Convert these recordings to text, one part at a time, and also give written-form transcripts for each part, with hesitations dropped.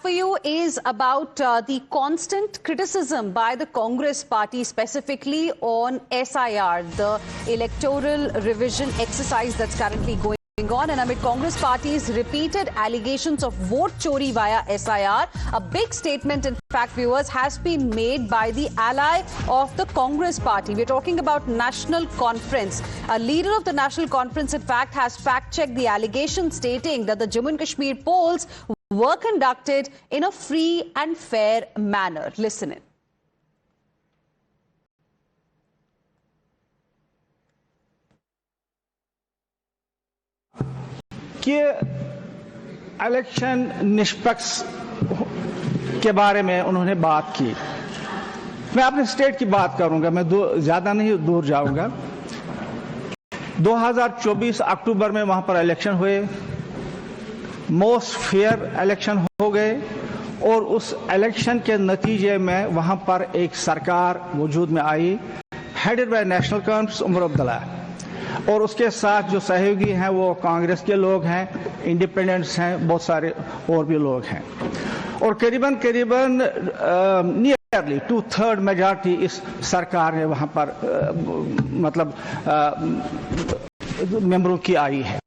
for you is about the constant criticism by the Congress party, specifically on SIR, the electoral revision exercise that's currently going on. And amid Congress party's repeated allegations of vote chori via SIR, a big statement, in fact, viewers, has been made by the ally of the Congress party. We're talking about National Conference. A leader of the National Conference, in fact, has fact-checked the allegation, stating that the Jammu and Kashmir polls were conducted in a free and fair manner. Listen in. कि election निष्पक्ष के बारे में उन्होंने बात की। मैं अपने स्टेट की बात करूंगा, मैं ज्यादा नहीं दूर जाऊंगा। 2024 अक्टूबर में वहां पर इलेक्शन हुए, मोस्ट फेयर इलेक्शन हो गए और उस इलेक्शन के नतीजे में वहां पर एक सरकार वजूद में आई, headed by National Conference Omar Abdullah, और उसके साथ जो सहयोगी हैं वो कांग्रेस के लोग हैं, इंडिपेंडेंट्स हैं, बहुत सारे और भी लोग हैं, और करीबन नियरली 2/3 मेजॉरिटी इस सरकार ने वहां पर मतलब मेंबरों की आई है।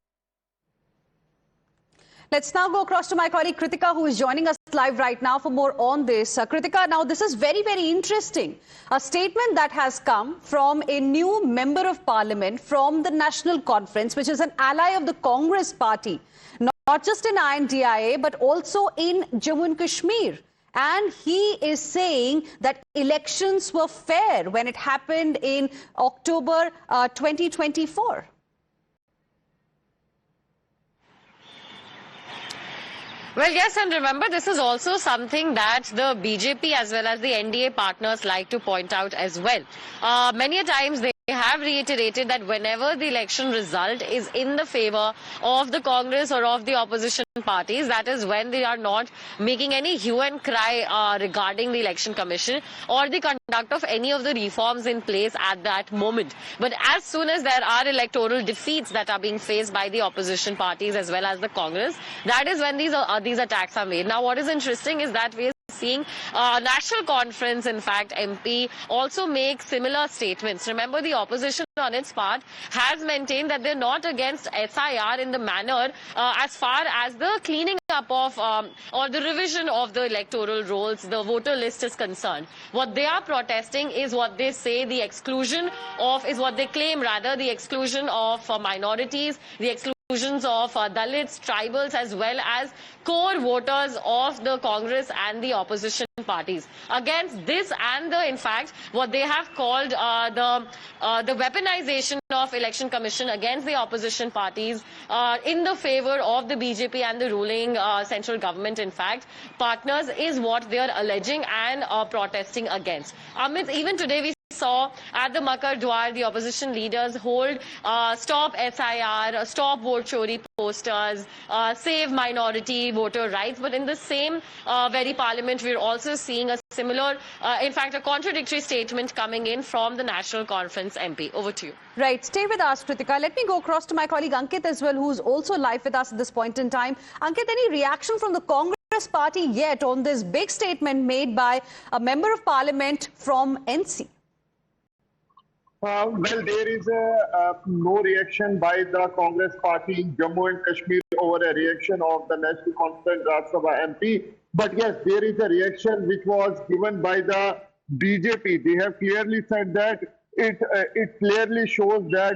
Let's now go across to my colleague Kritika, who is joining us live right now for more on this. Kritika, now this is very, very interesting. A statement that has come from a new member of parliament from the National Conference, which is an ally of the Congress party, not just in INDIA, but also in Jammu and Kashmir. And he is saying that elections were fair when it happened in October 2024. Well, yes, and remember, this is also something that the BJP as well as the NDA partners like to point out as well. Many a times they have reiterated that whenever the election result is in the favor of the Congress or of the opposition parties, that is when they are not making any hue and cry regarding the election commission or the conduct of any of the reforms in place at that moment. But as soon as there are electoral defeats that are being faced by the opposition parties as well as the Congress, that is when these attacks are made. Now, what is interesting is that we are seeing National Conference, in fact, MP also make similar statements. Remember, the opposition on its part has maintained that they're not against SIR in the manner as far as the cleaning up of or the revision of the electoral rolls, the voter list is concerned. What they are protesting is what they say the exclusion of, is what they claim rather, the exclusion of minorities, the exclusions of Dalits, tribals, as well as core voters of the Congress and the opposition parties. Against this and in fact, what they have called the weaponization of election commission against the opposition parties in the favor of the BJP and the ruling central government, in fact, partners, is what they are alleging and protesting against. Amit, even today we saw at the Makar Dwar, the opposition leaders hold Stop SIR, Stop Vote Chori posters, Save Minority Voter Rights. But in the same very parliament, we're also seeing a similar, in fact, a contradictory statement coming in from the National Conference MP. Over to you. Right. Stay with us, Kritika. Let me go across to my colleague Ankit as well, who's also live with us at this point in time. Ankit, any reaction from the Congress party yet on this big statement made by a member of parliament from NC? Well, there is no reaction by the Congress party in Jammu and Kashmir over a reaction of the National Conference Rajya Sabha MP. But yes, there is a reaction which was given by the BJP. They have clearly said that it clearly shows that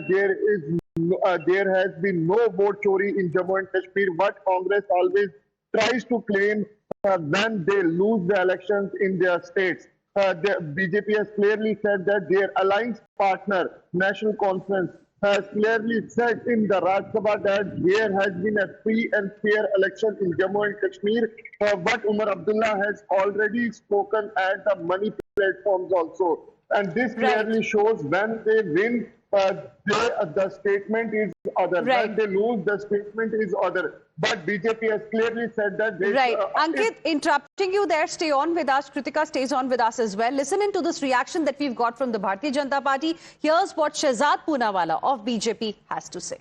there has been no vote chori in Jammu and Kashmir. What Congress always tries to claim when they lose the elections in their states. The BJP has clearly said that their alliance partner, National Conference, has clearly said in the Rajya Sabha that there has been a free and fair election in Jammu and Kashmir. But Umar Abdullah has already spoken at the money platforms also. And this clearly shows when they win, the statement is other. When they lose, the statement is other. But BJP has clearly said that they... Ankit, interrupting you there, stay on with us. Kritika stays on with us as well. Listen into this reaction that we've got from the Bharatiya Janata Party. Here's what Shehzad Poonawalla of BJP has to say.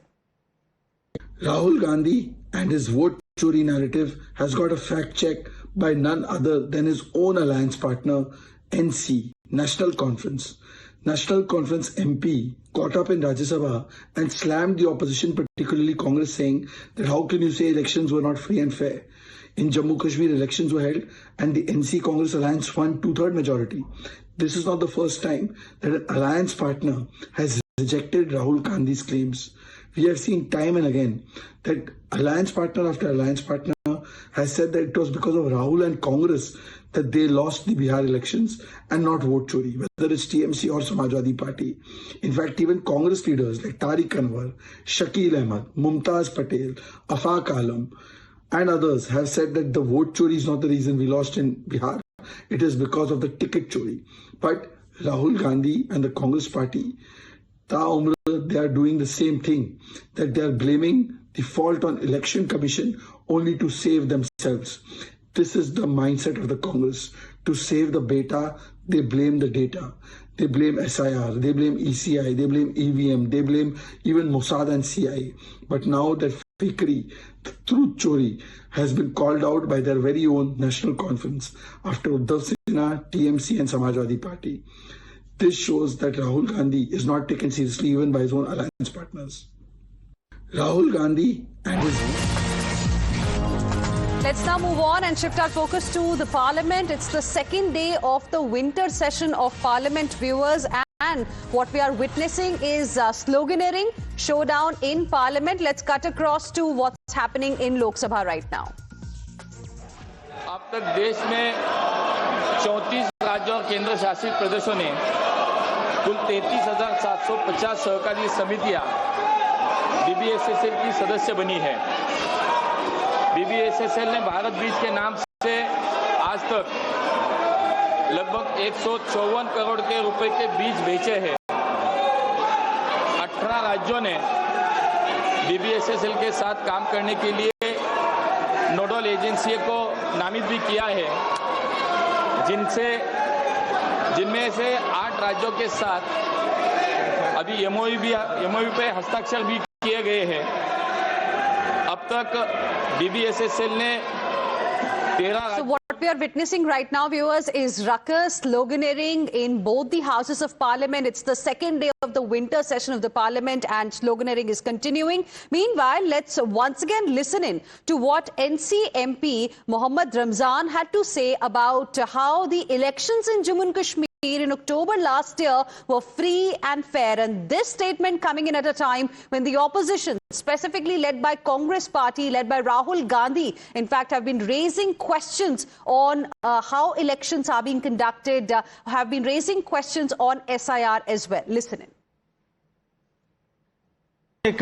Rahul Gandhi and his vote chori narrative has got a fact check by none other than his own alliance partner, NC, National Conference. National Conference MP got up in Rajya Sabha and slammed the opposition, particularly Congress, saying that how can you say elections were not free and fair? In Jammu Kashmir, elections were held and the NC Congress alliance won 2/3 majority. This is not the first time that an alliance partner has rejected Rahul Gandhi's claims. We have seen time and again that alliance partner after alliance partner has said that it was because of Rahul and Congress that they lost the Bihar elections and not vote chori, whether it's TMC or Samajwadi Party. In fact, even Congress leaders like Tariq Anwar, Shakil Ahmed, Mumtaz Patel, Afaq Alam and others have said that the vote chori is not the reason we lost in Bihar. It is because of the ticket chori. But Rahul Gandhi and the Congress party, they are doing the same thing, that they are blaming the fault on Election Commission only to save themselves. This is the mindset of the Congress. To save the beta, they blame the data. They blame SIR, they blame ECI, they blame EVM, they blame even Mossad and CIA. But now that fakery, the truth chori, has been called out by their very own National Conference after Uddhav Sinha, TMC and Samajwadi Party. This shows that Rahul Gandhi is not taken seriously even by his own alliance partners. Rahul Gandhi and his... Let's now move on and shift our focus to the Parliament. It's the second day of the winter session of Parliament, viewers, and what we are witnessing is sloganeering, showdown in Parliament. Let's cut across to what's happening in Lok Sabha right now. अब तक देश में 34 राज्यों और केंद्र शासित प्रदेशों ने कुल 33,750 सहकारी समितियां BBSSL की सदस्य बनी है। BBSSL ने भारत बीज के नाम से आज तक लगभग 154 करोड़ के रुपए के बीज बेचे हैं। 18 राज्यों ने BBSSL के साथ काम करने के लिए नोडल एजेंसी को नामित भी किया है, जिनमें से 8 राज्यों के साथ अभी MOU पे हस्ताक्षर भी किए गए हैं। अब तक BBSSL ने 13 So what we are witnessing right now, viewers, is ruckus, sloganeering in both the houses of Parliament. It's the second day of the winter session of the Parliament and sloganeering is continuing. Meanwhile, let's once again listen in to what NC MP Mohammad Ramzan had to say about how the elections in Jammu and Kashmir in October last year were free and fair. And this statement coming in at a time when the opposition, specifically led by Congress party, led by Rahul Gandhi, in fact, have been raising questions on how elections are being conducted, have been raising questions on SIR as well. Listen in.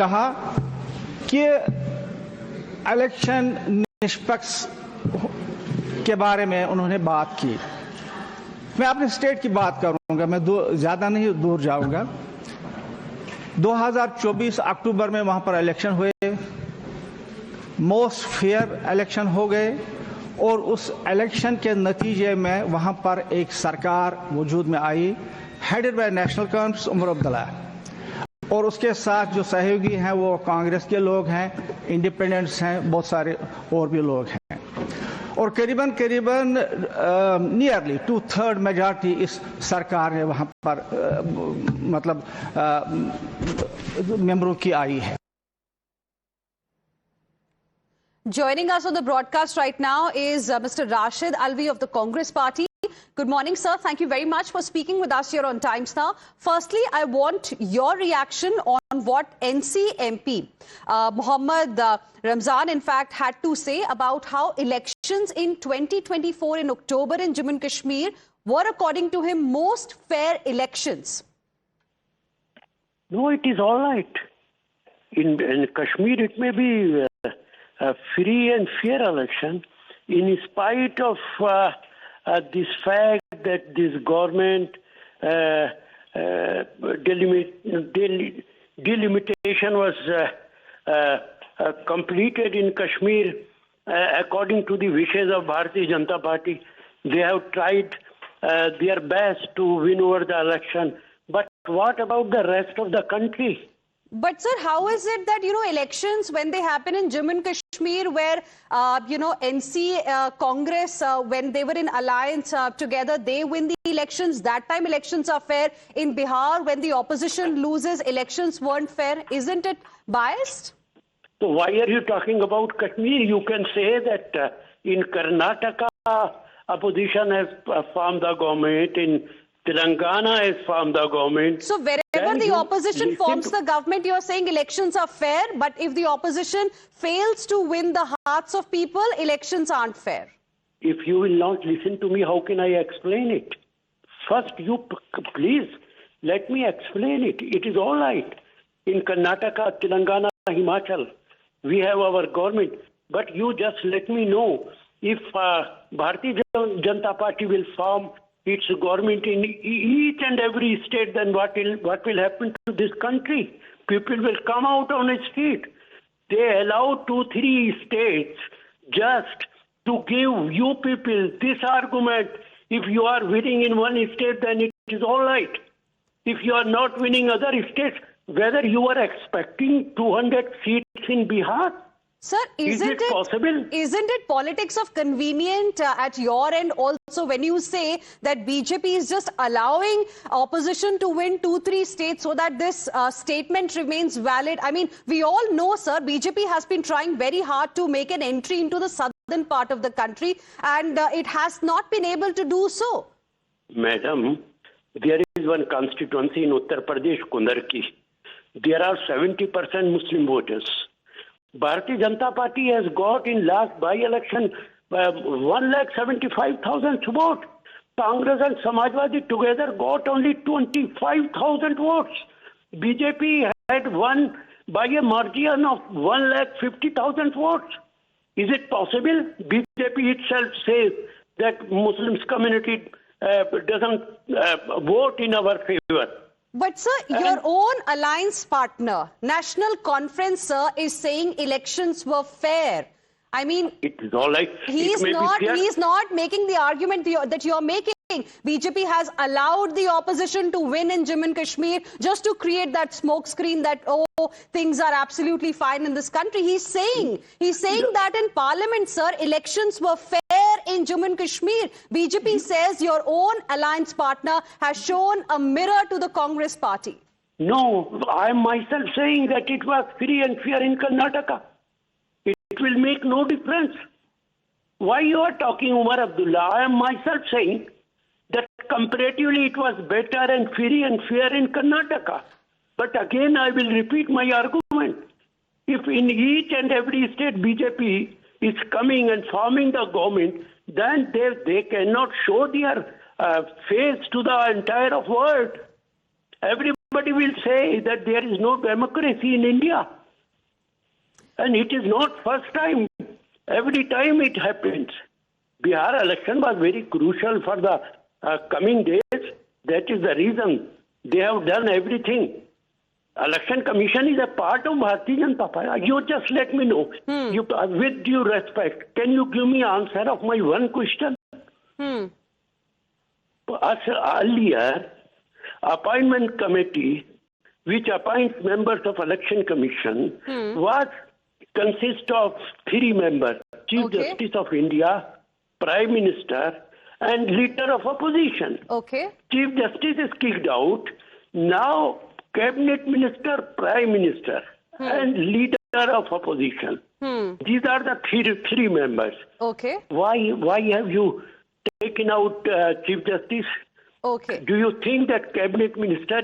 कहा कि election निष्पक्ष के बारे में उन्होंने बात की। मैं अपने स्टेट की बात करूंगा, मैं ज्यादा नहीं दूर जाऊंगा। 2024 अक्टूबर में वहां पर इलेक्शन हुए, मोस्ट फेयर इलेक्शन हो गए और उस इलेक्शन के नतीजे में वहां पर एक सरकार वजूद में आई, headed by National Conference Omar Abdullah, और उसके साथ जो सहयोगी हैं वो कांग्रेस के लोग हैं, इंडिपेंडेंट्स हैं, बहुत सारे और भी लोग हैं, और करीबन नियरली 2/3 मेजॉरिटी इस सरकार ने वहां पर मतलब मेंबरों की आई है। Joining us on the broadcast right now is Mr. Rashid Alvi of the Congress Party. Good morning, sir. Thank you very much for speaking with us here on Times Now. Firstly, I want your reaction on what NC MP Mohammad Ramzan, in fact, had to say about how elections in 2024 in October in Jammu and Kashmir were, according to him, most fair elections. No, it is all right. In Kashmir, it may be a free and fair election, in spite of this fact that this government delimitation was completed in Kashmir according to the wishes of Bharatiya Janata Party. They have tried their best to win over the election. But what about the rest of the country? But sir, how is it that, elections, when they happen in Jammu and Kashmir, where, NC Congress, when they were in alliance together, they win the elections. That time elections are fair. In Bihar, when the opposition loses, elections weren't fair. Isn't it biased? So why are you talking about Kashmir? You can say that in Karnataka, opposition has formed the government. In Telangana has formed the government. So wherever the opposition forms the government, you're saying elections are fair, but if the opposition fails to win the hearts of people, elections aren't fair. If you will not listen to me, how can I explain it? First, you please let me explain it. It is all right. In Karnataka, Telangana, Himachal, we have our government. But you just let me know if Bharatiya Janata Party will form its government in each and every state, then what will happen to this country? People will come out on the street. They allow 2-3 states just to give you people this argument. If you are winning in one state, then it is all right. If you are not winning other states, whether you are expecting 200 seats in Bihar, sir, isn't it possible? Isn't it politics of convenient at your end also when you say that BJP is just allowing opposition to win 2-3 states so that this statement remains valid? I mean, we all know, sir, BJP has been trying very hard to make an entry into the southern part of the country, and it has not been able to do so. Madam, there is one constituency in Uttar Pradesh, Kundarki. There are 70% Muslim voters. Bharatiya Janata Party has got in last by-election 1,75,000 votes. Congress and Samajwadi together got only 25,000 votes. BJP had won by a margin of 1,50,000 votes. Is it possible? BJP itself says that Muslims community doesn't vote in our favor. But sir, your own alliance partner, National Conference, sir, is saying elections were fair. I mean, it is all right. He's not making the argument that you're making. BJP has allowed the opposition to win in Jammu and Kashmir just to create that smoke screen that, oh, things are absolutely fine in this country. He's saying that in Parliament, sir, elections were fair in Jammu and Kashmir. BJP says your own alliance partner has shown a mirror to the Congress party. No, I am myself saying that it was free and fair in Karnataka. It will make no difference. Why you are talking, Umar Abdullah? I am myself saying that comparatively it was better and free and fair in Karnataka. But again, I will repeat my argument. If in each and every state BJP is coming and forming the government, then they cannot show their face to the entire world. Everybody will say that there is no democracy in India. And it is not first time. Every time it happens. Bihar election was very crucial for the coming days. That is the reason they have done everything. Election Commission is a part of Bharatiya Janata Party. You just let me know. With due respect, can you give me answer of my one question? Earlier, appointment committee, which appoints members of Election Commission, consists of 3 members: Chief Justice of India, Prime Minister, and Leader of Opposition. Chief Justice is kicked out. Now, Cabinet Minister, Prime Minister, and Leader of Opposition. These are the 3 members. Why have you taken out Chief Justice? Do you think that Cabinet Minister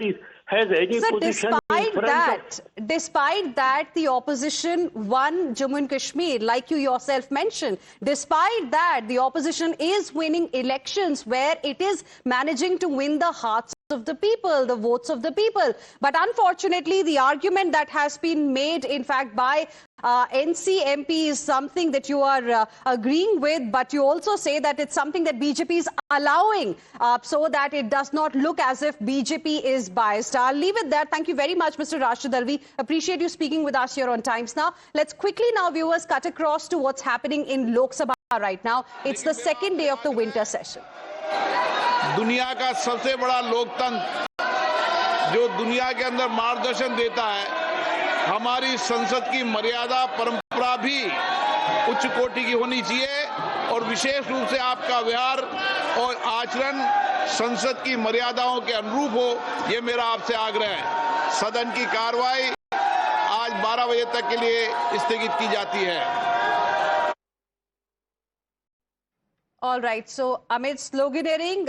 has any position in front despite that, the opposition won Jammu and Kashmir, like you yourself mentioned. Despite that, the opposition is winning elections where it is managing to win the hearts of the people, the votes of the people. But unfortunately, the argument that has been made, in fact, by NC MP is something that you are agreeing with, but you also say that it's something that BJP is allowing so that it does not look as if BJP is biased. I'll leave it there. Thank you very much, Mr. Rashid Alvi. Appreciate you speaking with us here on Times Now. Let's quickly now, viewers, cut across to what's happening in Lok Sabha right now. It's the second day of the winter session. दुनिया का सबसे बड़ा लोकतंत्र जो दुनिया के अंदर मार्गदर्शन देता है हमारी संसद की मर्यादा परंपरा भी उच्च कोटि की होनी चाहिए और विशेष रूप से आपका व्यवहार और आचरण संसद की मर्यादाओं के अनुरूप हो, ये मेरा आपसे आग्रह है। सदन की कार्रवाई आज 12 बजे तक के लिए स्थगित की जाती है। All right. So, amidst sloganeering,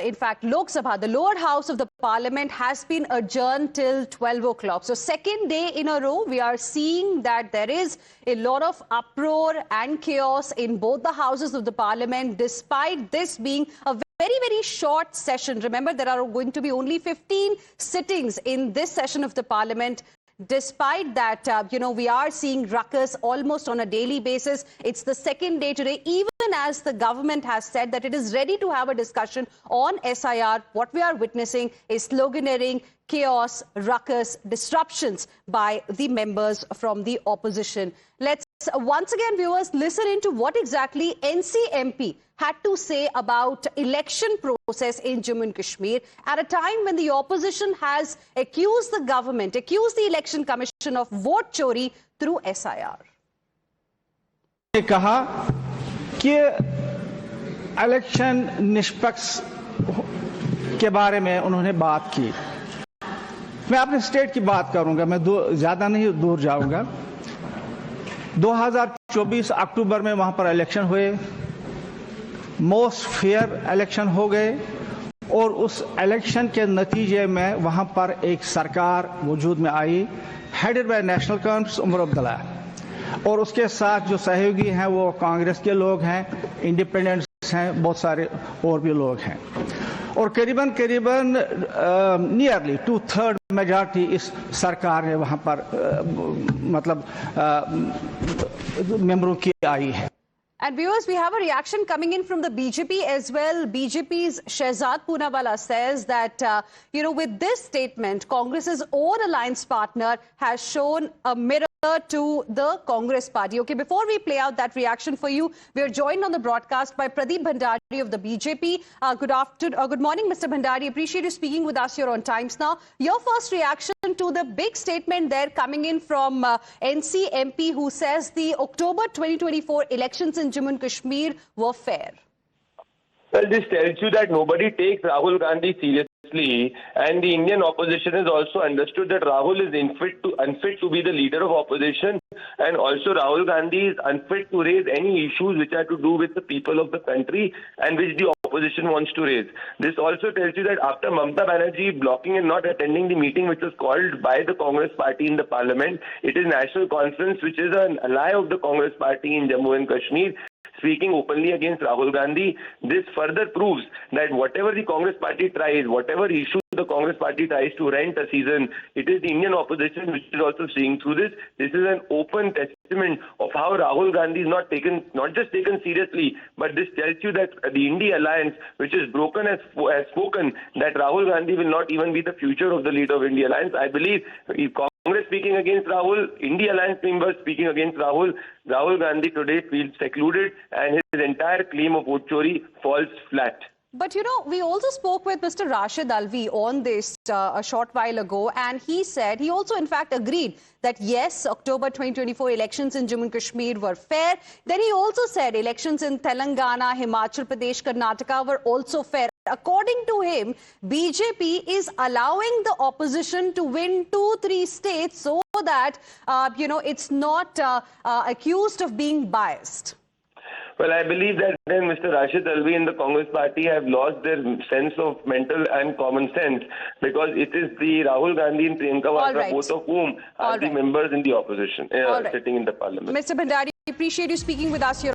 in fact, Lok Sabha, the lower house of the parliament, has been adjourned till 12 o'clock. So, second day in a row, we are seeing that there is a lot of uproar and chaos in both the houses of the parliament, despite this being a very, very short session. Remember, there are going to be only 15 sittings in this session of the parliament. Despite that, we are seeing ruckus almost on a daily basis. It's the second day today, even as the government has said that it is ready to have a discussion on SIR. What we are witnessing is sloganeering, chaos, ruckus, disruptions by the members from the opposition. Let's once again, viewers, listen into what exactly NCMP had to say about election process in Jammu and Kashmir at a time when the opposition has accused the government, accused the election commission of vote chori through SIR. कहा कि election निष्पक्ष के बारे में उन्होंने बात की। मैं अपने स्टेट की बात करूंगा, मैं ज्यादा नहीं दूर जाऊंगा। 2024 अक्टूबर में वहां पर इलेक्शन हुए, मोस्ट फेयर इलेक्शन हो गए और उस इलेक्शन के नतीजे में वहां पर एक सरकार वजूद में आई, headed by National Conference Omar Abdullah, और उसके साथ जो सहयोगी हैं वो कांग्रेस के लोग हैं, इंडिपेंडेंट्स हैं, बहुत सारे और भी लोग हैं, और करीबन नियरली 2/3 मेजॉरिटी इस सरकार ने वहां पर मेंबरों की आई है। And viewers, we have a reaction coming in from the BJP as well. BJP's Shehzad Poonawalla says that, with this statement, Congress's own alliance partner has shown a mirror to the Congress party. Okay, before we play out that reaction for you, we are joined on the broadcast by Pradeep Bhandari of the BJP. Good morning, Mr. Bhandari. Appreciate you speaking with us here on Times Now. Your first reaction to the big statement there coming in from NCMP, who says the October 2024 elections in Jammu and Kashmir were fair. Well, this tells you that nobody takes Rahul Gandhi seriously, and the Indian opposition has also understood that Rahul is unfit to be the leader of opposition, and also Rahul Gandhi is unfit to raise any issues which are to do with the people of the country and which the opposition wants to raise. This also tells you that after Mamata Banerjee blocking and not attending the meeting which was called by the Congress party in the parliament, it is National Conference, which is an ally of the Congress party in Jammu and Kashmir, speaking openly against Rahul Gandhi. This further proves that whatever the Congress party tries, whatever issue the Congress party tries to rent a season, it is the Indian opposition which is also seeing through this. This is an open testament of how Rahul Gandhi is not just taken seriously, but this tells you that the India Alliance, which is broken, has spoken that Rahul Gandhi will not even be the future of the leader of India Alliance. I believe if Congress speaking against Rahul, India Alliance members speaking against Rahul Gandhi today feels secluded and his entire claim of vote chori falls flat. But, we also spoke with Mr. Rashid Alvi on this a short while ago, and he said, he also in fact agreed that yes, October 2024 elections in Jammu and Kashmir were fair. Then he also said elections in Telangana, Himachal Pradesh, Karnataka were also fair. According to him, BJP is allowing the opposition to win 2-3 states so that, it's not accused of being biased. Well, I believe that then Mr. Rashid Alvi and the Congress party have lost their sense of mental and common sense, because it is the Rahul Gandhi and Priyanka Vadra, both of whom are the members in the opposition, sitting in the parliament. Mr. Bhandari, appreciate you speaking with us here